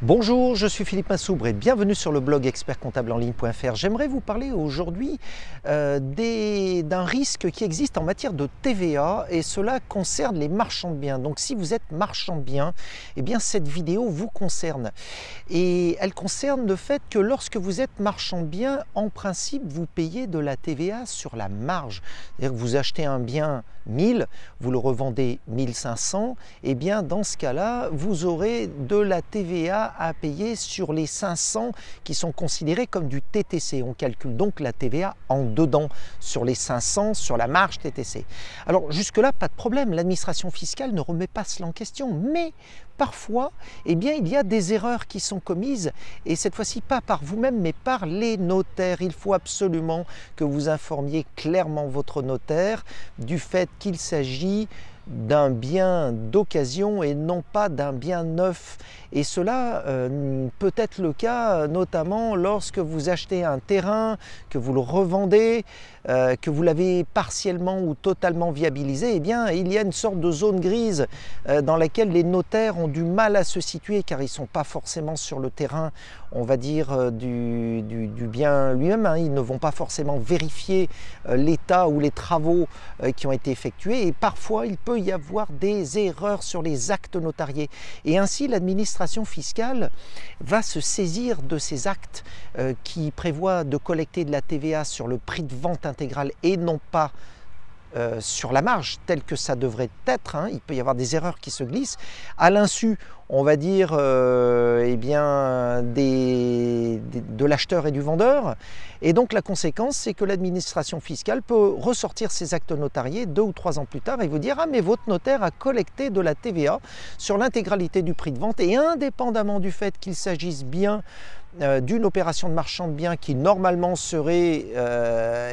Bonjour, je suis Philippe Massoubre et bienvenue sur le blog expertcomptableenligne.fr. J'aimerais vous parler aujourd'hui d'un risque qui existe en matière de TVA et cela concerne les marchands de biens. Donc si vous êtes marchand de biens, eh bien cette vidéo vous concerne. Et elle concerne le fait que lorsque vous êtes marchand de biens, en principe vous payez de la TVA sur la marge. C'est-à-dire que vous achetez un bien 1000, vous le revendez 1500, et bien dans ce cas-là, vous aurez de la TVA à payer sur les 500 qui sont considérés comme du TTC. On calcule donc la TVA en dedans sur les 500, sur la marge TTC. Alors jusque-là, pas de problème, l'administration fiscale ne remet pas cela en question, mais parfois, eh bien, il y a des erreurs qui sont commises, et cette fois-ci pas par vous-même, mais par les notaires. Il faut absolument que vous informiez clairement votre notaire du fait qu'il s'agit d'un bien d'occasion et non pas d'un bien neuf. Et cela peut être le cas notamment lorsque vous achetez un terrain, que vous le revendez, que vous l'avez partiellement ou totalement viabilisé. Eh bien, il y a une sorte de zone grise dans laquelle les notaires ont du mal à se situer car ils ne sont pas forcément sur le terrain, on va dire, du bien lui-même. Hein. Ils ne vont pas forcément vérifier l'état ou les travaux qui ont été effectués, et parfois il peut y avoir des erreurs sur les actes notariés. Et ainsi, l'administration fiscale va se saisir de ces actes qui prévoient de collecter de la TVA sur le prix de vente intégral et non pas sur la marge, tel que ça devrait être. Hein. Il peut y avoir des erreurs qui se glissent à l'insu, on va dire, eh bien, de l'acheteur et du vendeur. Et donc la conséquence, c'est que l'administration fiscale peut ressortir ses actes notariés 2 ou 3 ans plus tard et vous dire « Ah, mais votre notaire a collecté de la TVA sur l'intégralité du prix de vente, et indépendamment du fait qu'il s'agisse bien d'une opération de marchand de biens qui normalement serait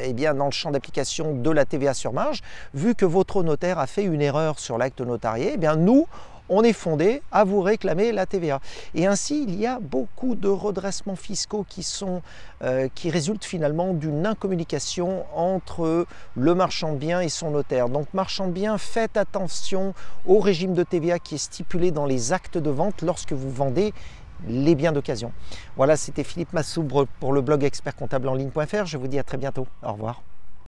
eh bien, dans le champ d'application de la TVA sur marge, vu que votre notaire a fait une erreur sur l'acte notarié, eh bien nous, on est fondé à vous réclamer la TVA. » Et ainsi, il y a beaucoup de redressements fiscaux qui résultent finalement d'une incommunication entre le marchand de biens et son notaire. Donc marchand de biens, faites attention au régime de TVA qui est stipulé dans les actes de vente lorsque vous vendez les biens d'occasion. Voilà, c'était Philippe Massoubre pour le blog expertcomptableenligne.fr. Je vous dis à très bientôt. Au revoir.